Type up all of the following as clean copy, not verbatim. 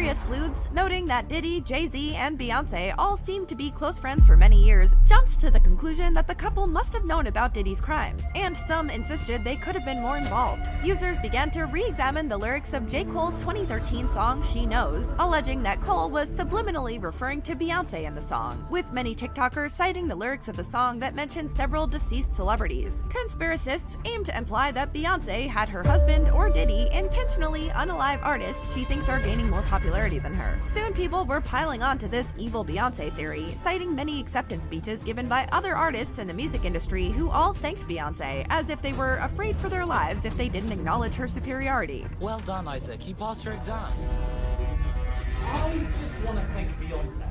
Various sleuths, noting that Diddy, Jay-Z, and Beyonce all seemed to be close friends for many years, jumped to the conclusion that the couple must have known about Diddy's crimes, and some insisted they could have been more involved. Users began to re-examine the lyrics of J. Cole's 2013 song She Knows, alleging that Cole was subliminally referring to Beyonce in the song, with many TikTokers citing the lyrics of the song that mentioned several deceased celebrities. Conspiracists aim to imply that Beyonce had her husband or Diddy intentionally unalive artists she thinks are gaining more popularity than her. Soon people were piling on to this evil Beyonce theory, citing many acceptance speeches given by other artists in the music industry who all thanked Beyonce, as if they were afraid for their lives if they didn't acknowledge her superiority. Well done, Isaac. You passed your exam. I just want to thank Beyonce.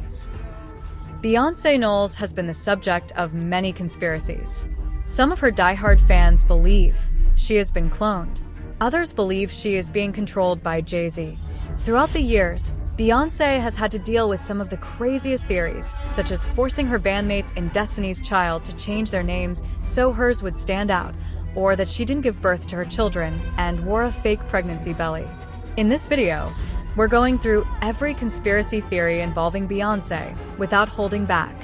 Beyoncé Knowles has been the subject of many conspiracies. Some of her diehard fans believe she has been cloned. Others believe she is being controlled by JayZ. Throughout the years, Beyoncé has had to deal with some of the craziest theories, such as forcing her bandmates in Destiny's Child to change their names so hers would stand out, or that she didn't give birth to her children and wore a fake pregnancy belly. In this video, we're going through every conspiracy theory involving Beyoncé without holding back.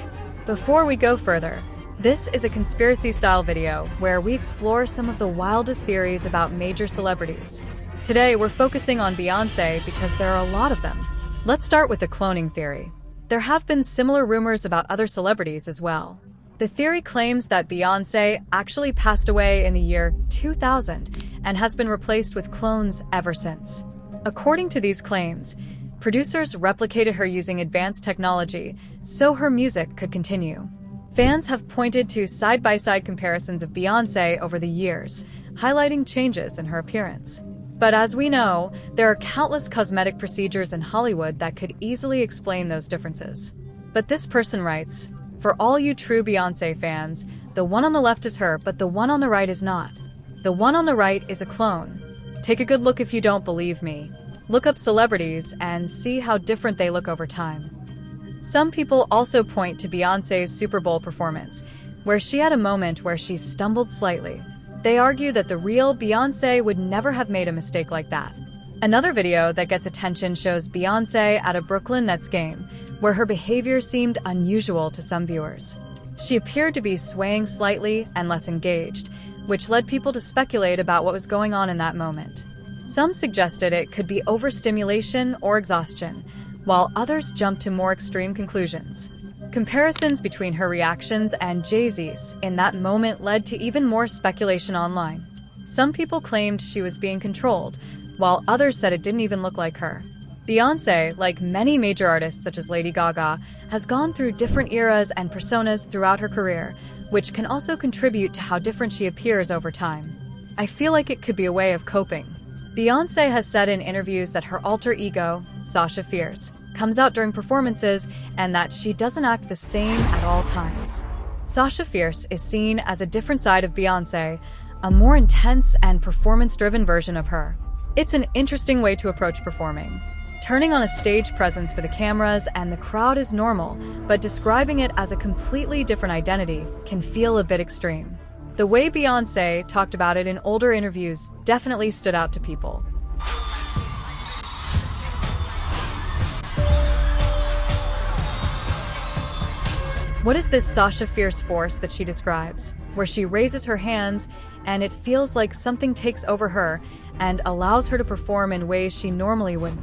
Before we go further, this is a conspiracy-style video where we explore some of the wildest theories about major celebrities. Today, we're focusing on Beyoncé because there are a lot of them. Let's start with the cloning theory. There have been similar rumors about other celebrities as well. The theory claims that Beyoncé actually passed away in the year 2000 and has been replaced with clones ever since. According to these claims, producers replicated her using advanced technology so her music could continue. Fans have pointed to side-by-side comparisons of Beyoncé over the years, highlighting changes in her appearance. But as we know, there are countless cosmetic procedures in Hollywood that could easily explain those differences. But this person writes, "For all you true Beyoncé fans, the one on the left is her, but the one on the right is not. The one on the right is a clone. Take a good look if you don't believe me. Look up celebrities and see how different they look over time." Some people also point to Beyoncé's Super Bowl performance, where she had a moment where she stumbled slightly. They argue that the real Beyoncé would never have made a mistake like that. Another video that gets attention shows Beyoncé at a Brooklyn Nets game, where her behavior seemed unusual to some viewers. She appeared to be swaying slightly and less engaged, which led people to speculate about what was going on in that moment. Some suggested it could be overstimulation or exhaustion, while others jumped to more extreme conclusions. Comparisons between her reactions and Jay-Z's in that moment led to even more speculation online. Some people claimed she was being controlled, while others said it didn't even look like her. Beyoncé, like many major artists such as Lady Gaga, has gone through different eras and personas throughout her career, which can also contribute to how different she appears over time. I feel like it could be a way of coping. Beyoncé has said in interviews that her alter ego, Sasha Fierce, comes out during performances and that she doesn't act the same at all times. Sasha Fierce is seen as a different side of Beyoncé, a more intense and performance-driven version of her. It's an interesting way to approach performing. Turning on a stage presence for the cameras and the crowd is normal, but describing it as a completely different identity can feel a bit extreme. The way Beyoncé talked about it in older interviews definitely stood out to people. What is this Sasha Fierce force that she describes, where she raises her hands and it feels like something takes over her and allows her to perform in ways she normally wouldn't?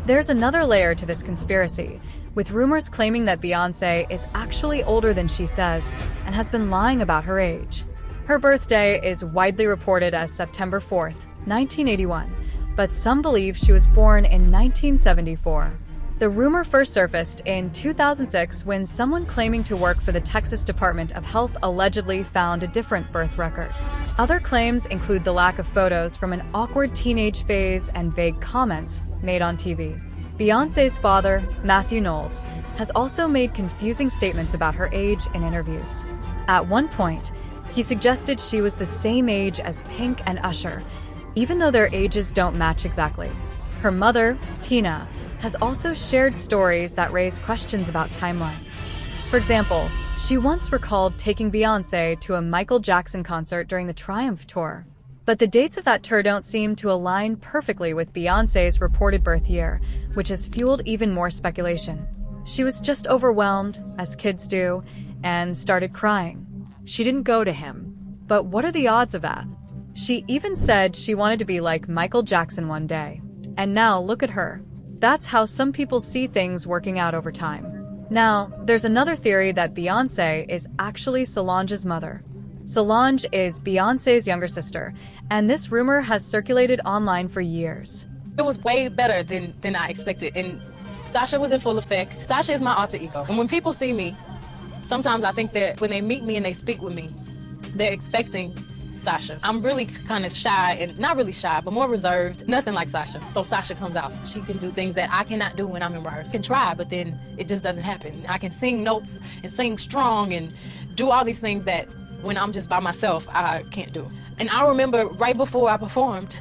There's another layer to this conspiracy, with rumors claiming that Beyoncé is actually older than she says and has been lying about her age. Her birthday is widely reported as September 4th, 1981, but some believe she was born in 1974. The rumor first surfaced in 2006 when someone claiming to work for the Texas Department of Health allegedly found a different birth record. Other claims include the lack of photos from an awkward teenage phase and vague comments made on TV. Beyoncé's father, Matthew Knowles, has also made confusing statements about her age in interviews. At one point, he suggested she was the same age as Pink and Usher, even though their ages don't match exactly. Her mother, Tina, has also shared stories that raise questions about timelines. For example, she once recalled taking Beyoncé to a Michael Jackson concert during the Triumph Tour. But the dates of that tour don't seem to align perfectly with Beyoncé's reported birth year, which has fueled even more speculation. She was just overwhelmed, as kids do, and started crying. She didn't go to him. But what are the odds of that? She even said she wanted to be like Michael Jackson one day. And now look at her. That's how some people see things working out over time. Now, there's another theory that Beyoncé is actually Solange's mother. Solange is Beyoncé's younger sister, and this rumor has circulated online for years. It was way better than I expected, and Sasha was in full effect. Sasha is my alter ego. And when people see me, sometimes I think that when they meet me and they speak with me, they're expecting Sasha. I'm really kind of shy, and not really shy, but more reserved. Nothing like Sasha. So Sasha comes out. She can do things that I cannot do when I'm in rehearsal. I can try, but then it just doesn't happen. I can sing notes and sing strong and do all these things that when I'm just by myself, I can't do. And I remember right before I performed,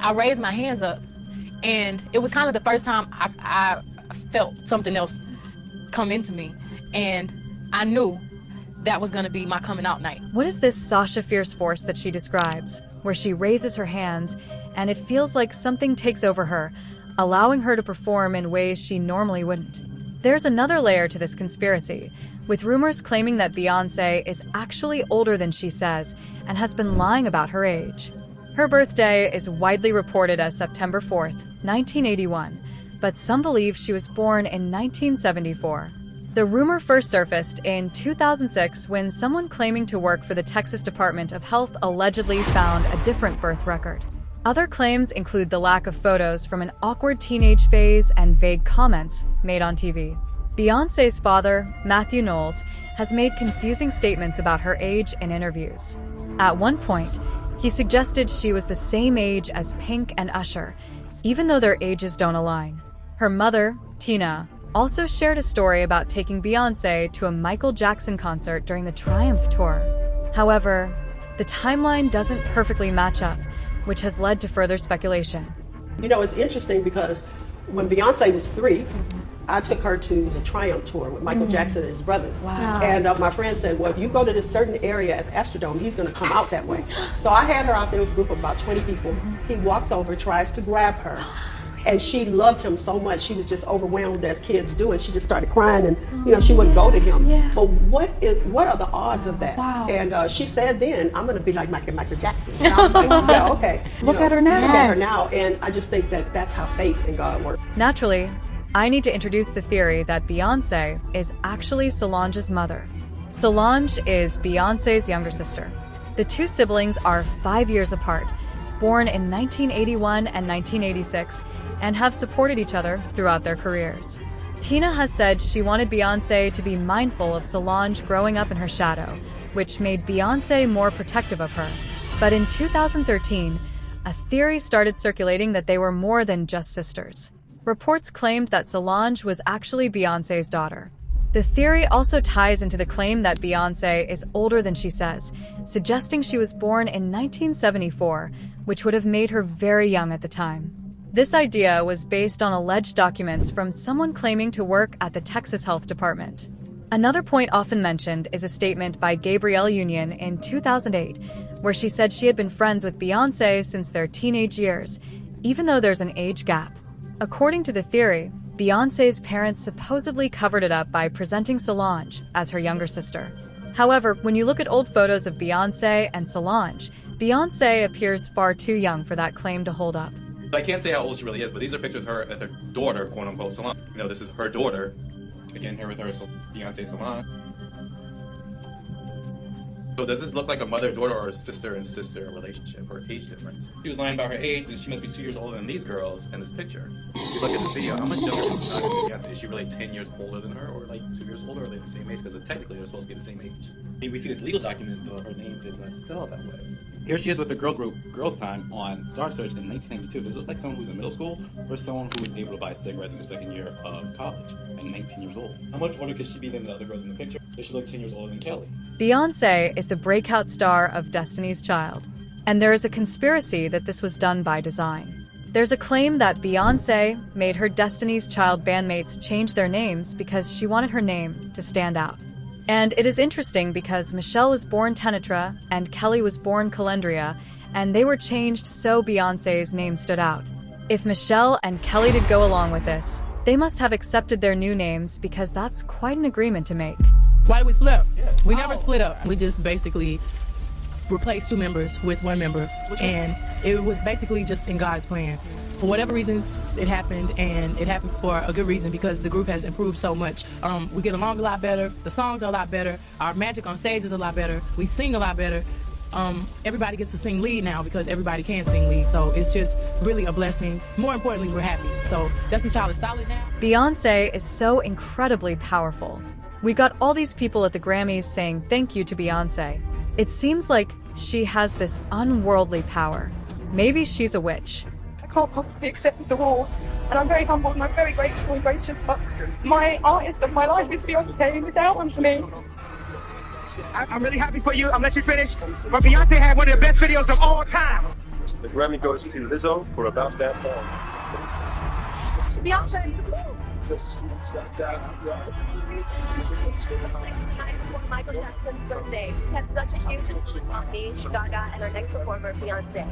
I raised my hands up, and it was kind of the first time I felt something else come into me, and I knew that was going to be my coming out night. What is this Sasha fierce force that she describes, where she raises her hands and it feels like something takes over her, allowing her to perform in ways she normally wouldn't? There's another layer to this conspiracy, with rumors claiming that Beyoncé is actually older than she says and has been lying about her age. Her birthday is widely reported as September 4th, 1981, but some believe she was born in 1974. The rumor first surfaced in 2006 when someone claiming to work for the Texas Department of Health allegedly found a different birth record. Other claims include the lack of photos from an awkward teenage phase and vague comments made on TV. Beyoncé's father, Matthew Knowles, has made confusing statements about her age in interviews. At one point, he suggested she was the same age as Pink and Usher, even though their ages don't align. Her mother, Tina, also shared a story about taking Beyoncé to a Michael Jackson concert during the Triumph Tour. However, the timeline doesn't perfectly match up, which has led to further speculation. You know, it's interesting because when Beyonce was 3, I took her to the Triumph Tour with Michael Jackson and his brothers. Wow. And my friend said, well, if you go to this certain area at the Astrodome, he's going to come out that way. So I had her out there. It was a group of about 20 people. He walks over, tries to grab her. And she loved him so much, she was just overwhelmed as kids do, and she just started crying, and you know, she wouldn't go to him. Yeah. But what are the odds of that? Wow. And she said then, I'm going to be like Michael Jackson. And I was like, yeah, okay. Look at her now. Look at her Yes. now. And I just think that that's how faith in God works. Naturally, I need to introduce the theory that Beyoncé is actually Solange's mother. Solange is Beyoncé's younger sister. The two siblings are 5 years apart, born in 1981 and 1986, and have supported each other throughout their careers. Tina has said she wanted Beyoncé to be mindful of Solange growing up in her shadow, which made Beyoncé more protective of her. But in 2013, a theory started circulating that they were more than just sisters. Reports claimed that Solange was actually Beyoncé's daughter. The theory also ties into the claim that Beyoncé is older than she says, suggesting she was born in 1974, which would have made her very young at the time. This idea was based on alleged documents from someone claiming to work at the Texas Health Department. Another point often mentioned is a statement by Gabrielle Union in 2008, where she said she had been friends with Beyoncé since their teenage years, even though there's an age gap. According to the theory, Beyoncé's parents supposedly covered it up by presenting Solange as her younger sister. However, when you look at old photos of Beyoncé and Solange, Beyoncé appears far too young for that claim to hold up. I can't say how old she really is, but these are pictures of her and her daughter, quote unquote, Solange. You know, this is her daughter. Again, here with her, Beyonce Solange. So does this look like a mother-daughter or a sister-and-sister relationship or age difference? She was lying about her age, and she must be 2 years older than these girls in this picture. If you look at this video, how much younger is Beyonce? Is she really 10 years older than her, or like 2 years older, or are they the same age? Because technically they're supposed to be the same age. I mean, we see this legal document, though her name is not spelled that way. Here she is with the girl group Girls Time on Star Search in 1992. Does it look like someone who's in middle school or someone who was able to buy cigarettes in her second year of college and 19 years old? How much older could she be than the other girls in the picture? Does she look 10 years older than Kelly? Beyoncé is the breakout star of Destiny's Child, and there is a conspiracy that this was done by design. There's a claim that Beyoncé made her Destiny's Child bandmates change their names because she wanted her name to stand out. And it is interesting because Michelle was born Tenetra and Kelly was born Calendria, and they were changed so Beyoncé's name stood out. If Michelle and Kelly did go along with this, they must have accepted their new names because that's quite an agreement to make. Why did we split up? We never split up. We just basically replaced 2 members with 1 member, and it was basically just in God's plan. For whatever reasons, it happened, and it happened for a good reason because the group has improved so much. We get along a lot better, the songs are a lot better, our magic on stage is a lot better, we sing a lot better. Everybody gets to sing lead now because everybody can sing lead, so it's just really a blessing. More importantly, we're happy. So Destiny's Child is solid now. Beyoncé is so incredibly powerful. We got all these people at the Grammys saying thank you to Beyoncé. It seems like she has this unworldly power. Maybe she's a witch. I can't possibly accept this award, and I'm very humbled and I'm very grateful and gracious, but my artist of my life is Beyoncé, and this album's me. I'm really happy for you. I'll let you finish. But Beyonce had one of the best videos of all time. The Grammy goes to Lizzo for About That Song. Beyonce. Michael Jackson's birthday. She had such a huge influence on me, Gaga, and our next performer, Beyonce.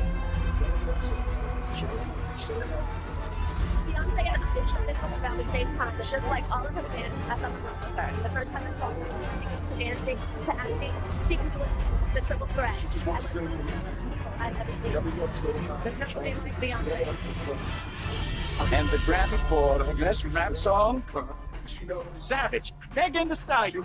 Beyonce and I started coming around the same time, but just like all of her fans, I fell in love with her. The first time I saw her, to dancing, to acting, she can do it. The triple threat. I've never seen. There's nobody like Beyonce. And the Grammy for the best rap song, Savage, Megan Thee Stallion.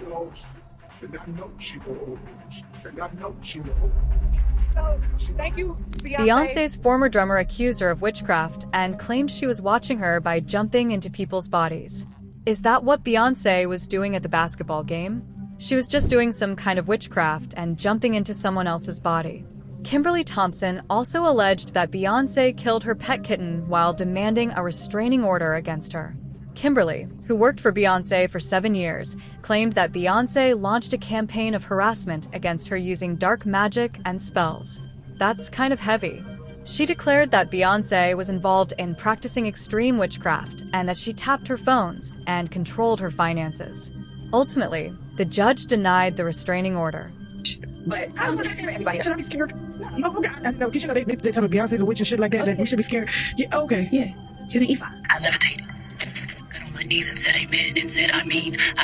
So, thank you, Beyonce. Beyoncé's former drummer accused her of witchcraft and claimed she was watching her by jumping into people's bodies. Is that what Beyoncé was doing at the basketball game? She was just doing some kind of witchcraft and jumping into someone else's body. Kimberly Thompson also alleged that Beyoncé killed her pet kitten while demanding a restraining order against her. Kimberly, who worked for Beyoncé for 7 years, claimed that Beyoncé launched a campaign of harassment against her using dark magic and spells. That's kind of heavy. She declared that Beyoncé was involved in practicing extreme witchcraft and that she tapped her phones and controlled her finances. Ultimately, the judge denied the restraining order. But I was just for everybody. Should I be scared? No, God, I know. Did you know they tell me Beyonce's a witch and shit like that? That we should be scared. Yeah, okay. Yeah, she's an E5. I levitated. Got on my knees and said amen and said, I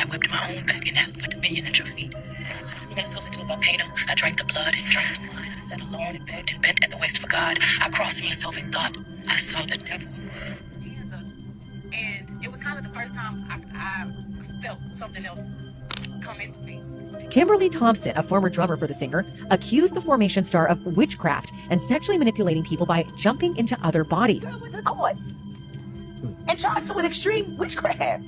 whipped my own back and asked for dominion at your feet. I threw myself into a volcano. I drank the blood and drank the wine. I sat alone and begged and bent at the waist for God. I crossed myself and thought I saw the devil. Hands up. And it was kind of the first time I felt something else come into me. Kimberly Thompson, a former drummer for the singer, accused the formation star of witchcraft and sexually manipulating people by jumping into other bodies. Girl went to court and charged her with extreme witchcraft.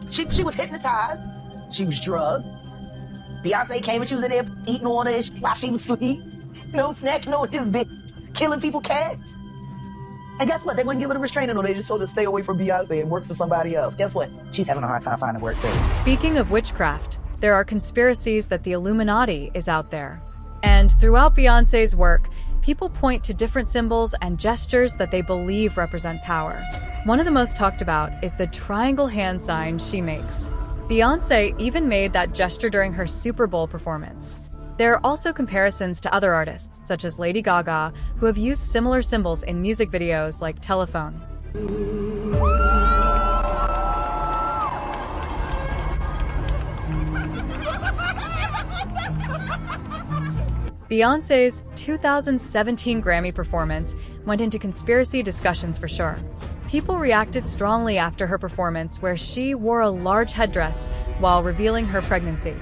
She was hypnotized. She was drugged. Beyonce came and she was in there eating on her while she was asleep. You know, snacking on his bitch, killing people cats. And guess what? They wouldn't give her a restraining order. They just told her to stay away from Beyonce and work for somebody else. Guess what? She's having a hard time finding work too. Speaking of witchcraft, there are conspiracies that the Illuminati is out there. And throughout Beyoncé's work, people point to different symbols and gestures that they believe represent power. One of the most talked about is the triangle hand sign she makes. Beyoncé even made that gesture during her Super Bowl performance. There are also comparisons to other artists, such as Lady Gaga, who have used similar symbols in music videos like Telephone. Beyoncé's 2017 Grammy performance went into conspiracy discussions for sure. People reacted strongly after her performance, where she wore a large headdress while revealing her pregnancy.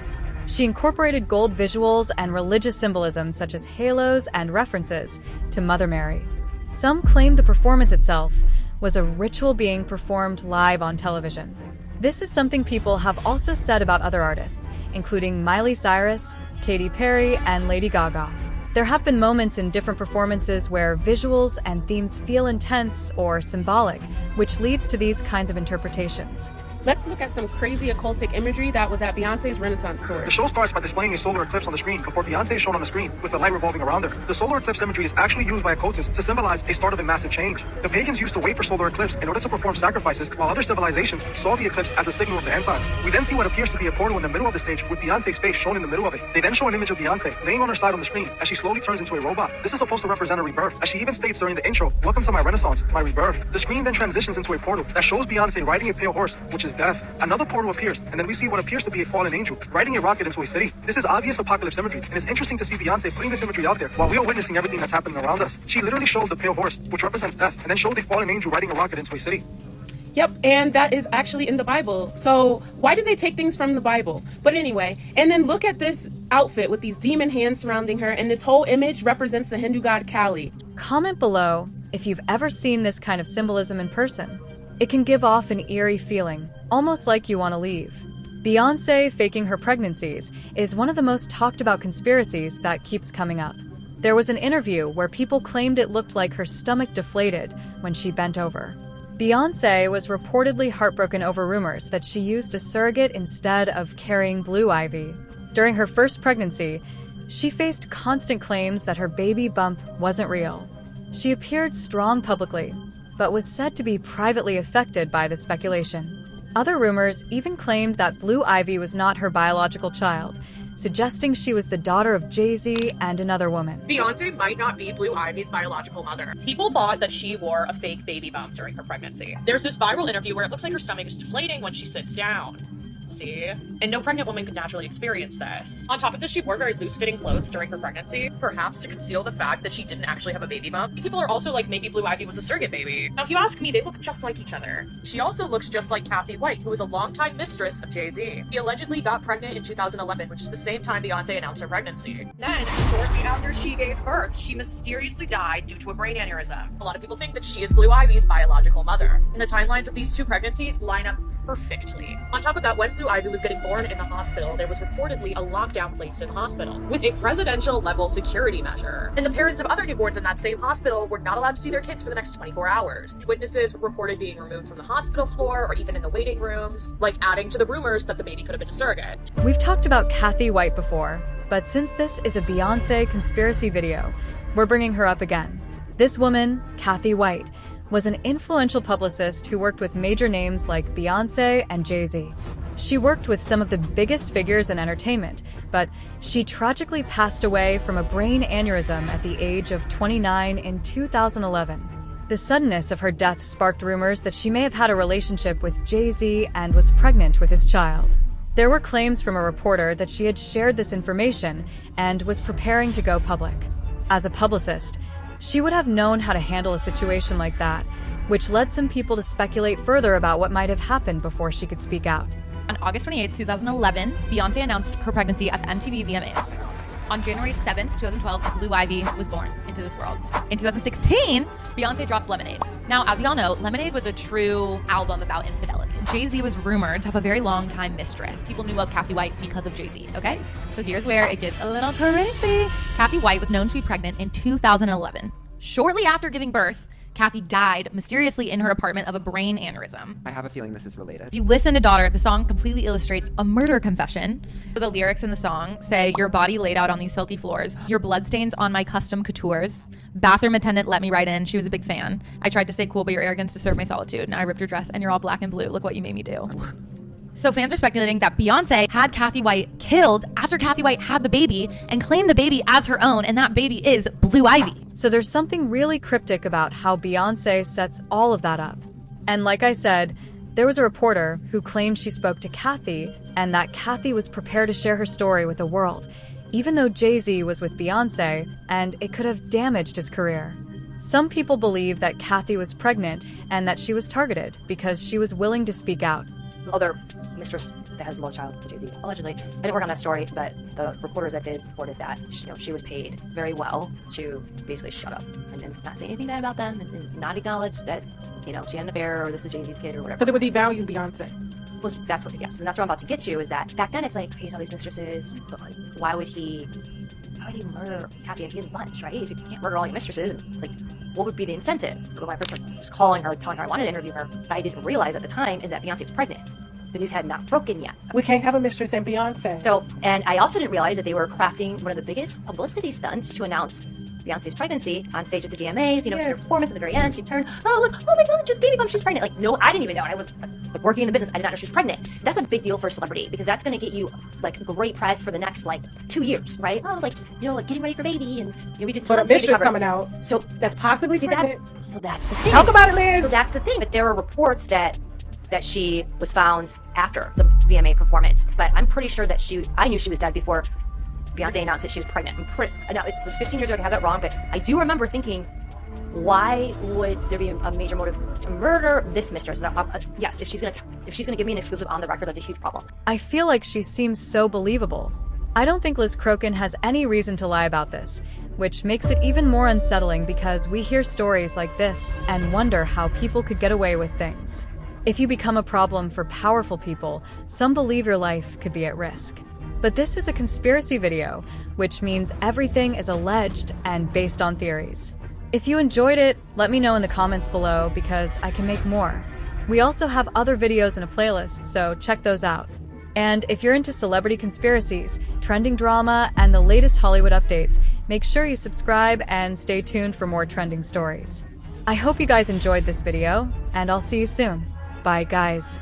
She incorporated gold visuals and religious symbolism such as halos and references to Mother Mary. Some claimed the performance itself was a ritual being performed live on television. This is something people have also said about other artists, including Miley Cyrus, Katy Perry, and Lady Gaga. There have been moments in different performances where visuals and themes feel intense or symbolic, which leads to these kinds of interpretations. Let's look at some crazy occultic imagery that was at Beyonce's Renaissance tour. The show starts by displaying a solar eclipse on the screen before Beyonce is shown on the screen with the light revolving around her. The solar eclipse imagery is actually used by occultists to symbolize a start of a massive change. The pagans used to wait for solar eclipse in order to perform sacrifices, while other civilizations saw the eclipse as a signal of the end times. We then see what appears to be a portal in the middle of the stage with Beyonce's face shown in the middle of it. They then show an image of Beyonce laying on her side on the screen as she slowly turns into a robot. This is supposed to represent a rebirth, as she even states during the intro, "Welcome to my Renaissance, my rebirth." The screen then transitions into a portal that shows Beyonce riding a pale horse, which is death. Another portal appears, and then we see what appears to be a fallen angel riding a rocket into a city. This is obvious apocalypse imagery, and it's interesting to see Beyonce putting this imagery out there while we are witnessing everything that's happening around us. She literally showed the pale horse, which represents death, and then showed a fallen angel riding a rocket into a city. Yep, and that is actually in the Bible. So why do they take things from the Bible? But anyway, and then look at this outfit with these demon hands surrounding her, and this whole image represents the Hindu god Kali. Comment below if you've ever seen this kind of symbolism in person. It can give off an eerie feeling, almost like you want to leave. Beyonce faking her pregnancies is one of the most talked about conspiracies that keeps coming up. There was an interview where people claimed it looked like her stomach deflated when she bent over. Beyonce was reportedly heartbroken over rumors that she used a surrogate instead of carrying Blue Ivy. During her first pregnancy, she faced constant claims that her baby bump wasn't real. She appeared strong publicly, but was said to be privately affected by the speculation. Other rumors even claimed that Blue Ivy was not her biological child, suggesting she was the daughter of JayZ and another woman. Beyonce might not be Blue Ivy's biological mother. People thought that she wore a fake baby bump during her pregnancy. There's this viral interview where it looks like her stomach is deflating when she sits down. See? And no pregnant woman could naturally experience this. On top of this, she wore very loose-fitting clothes during her pregnancy, perhaps to conceal the fact that she didn't actually have a baby bump. People are also like, maybe Blue Ivy was a surrogate baby. Now, if you ask me, they look just like each other. She also looks just like Kathy White, who was a longtime mistress of JayZ. She allegedly got pregnant in 2011, which is the same time Beyonce announced her pregnancy. Then, shortly after she gave birth, she mysteriously died due to a brain aneurysm. A lot of people think that she is Blue Ivy's biological mother. And the timelines of these two pregnancies line up perfectly. On top of that, when Blue Ivy was getting born in the hospital, there was reportedly a lockdown placed in the hospital with a presidential level security measure. And the parents of other newborns in that same hospital were not allowed to see their kids for the next 24 hours. Witnesses reported being removed from the hospital floor or even in the waiting rooms, like adding to the rumors that the baby could have been a surrogate. We've talked about Kathy White before, but since this is a Beyonce conspiracy video, we're bringing her up again. This woman, Kathy White, was an influential publicist who worked with major names like Beyonce and Jay-Z. She worked with some of the biggest figures in entertainment, but she tragically passed away from a brain aneurysm at the age of 29 in 2011. The suddenness of her death sparked rumors that she may have had a relationship with Jay-Z and was pregnant with his child. There were claims from a reporter that she had shared this information and was preparing to go public. As a publicist, she would have known how to handle a situation like that, which led some people to speculate further about what might have happened before she could speak out. On August 28, 2011, Beyonce announced her pregnancy at the MTV VMAs. On January 7th, 2012, Blue Ivy was born into this world. In 2016, Beyonce dropped Lemonade. Now, as we all know, Lemonade was a true album about infidelity. Jay-Z was rumored to have a very long time mistress. People knew of Kathy White because of Jay-Z, okay? So here's where it gets a little crazy. Kathy White was known to be pregnant in 2011. Shortly after giving birth, Kathy died mysteriously in her apartment of a brain aneurysm. I have a feeling this is related. If you listen to Daughter, the song completely illustrates a murder confession. The lyrics in the song say, "Your body laid out on these filthy floors, your bloodstains on my custom coutures. Bathroom attendant let me right in, she was a big fan. I tried to stay cool, but your arrogance disturbed my solitude. Now I ripped your dress and you're all black and blue. Look what you made me do." So fans are speculating that Beyonce had Kathy White killed after Kathy White had the baby and claimed the baby as her own, and that baby is Blue Ivy. So there's something really cryptic about how Beyonce sets all of that up. And like I said, there was a reporter who claimed she spoke to Kathy and that Kathy was prepared to share her story with the world, even though Jay-Z was with Beyonce and it could have damaged his career. Some people believe that Kathy was pregnant and that she was targeted because she was willing to speak out. Other mistress that has a little child with Jay-Z, allegedly. I didn't work on that story, but the reporters that did reported that she was paid very well to basically shut up and not say anything bad about them and not acknowledge that she had an affair or this is Jay-Z's kid or whatever. But it would devalue Beyonce. Well, that's what, yes, and that's what I'm about to get to, is that back then it's like, he's all these mistresses, but like, why would he murder Kathy? He has a bunch, right? He can't murder all your mistresses. Like, what would be the incentive? So when I first was calling her, telling her I wanted to interview her, what I didn't realize at the time is that Beyonce was pregnant. the news had not broken yet. We can't have a mistress in Beyonce. So, and I also didn't realize that they were crafting one of the biggest publicity stunts to announce Beyonce's pregnancy on stage at the VMAs. You know, her performance at the very end, she turned, oh look, oh my God, just baby bump, she's pregnant. Like, no, I didn't even know. I was like working in the business. I did not know she was pregnant. That's a big deal for a celebrity because that's going to get you like great press for the next like 2 years, right? Oh, like, you know, like getting ready for baby, and you know, we did But a tons of mistress covers. coming out. So That's possibly see, pregnant. that's the thing. Talk about it, Liz. So that's the thing. But there were reports that she was found after the VMA performance. But I'm pretty sure that I knew she was dead before Beyonce announced that she was pregnant. Now, it was 15 years ago, I have that wrong, but I do remember thinking, why would there be a major motive to murder this mistress? Yes, if she's gonna give me an exclusive on the record, that's a huge problem. I feel like she seems so believable. I don't think Liz Crokin has any reason to lie about this, which makes it even more unsettling because we hear stories like this and wonder how people could get away with things. If you become a problem for powerful people, some believe your life could be at risk. But this is a conspiracy video, which means everything is alleged and based on theories. If you enjoyed it, let me know in the comments below because I can make more. We also have other videos in a playlist, so check those out. And if you're into celebrity conspiracies, trending drama, and the latest Hollywood updates, make sure you subscribe and stay tuned for more trending stories. I hope you guys enjoyed this video, and I'll see you soon. Bye, guys.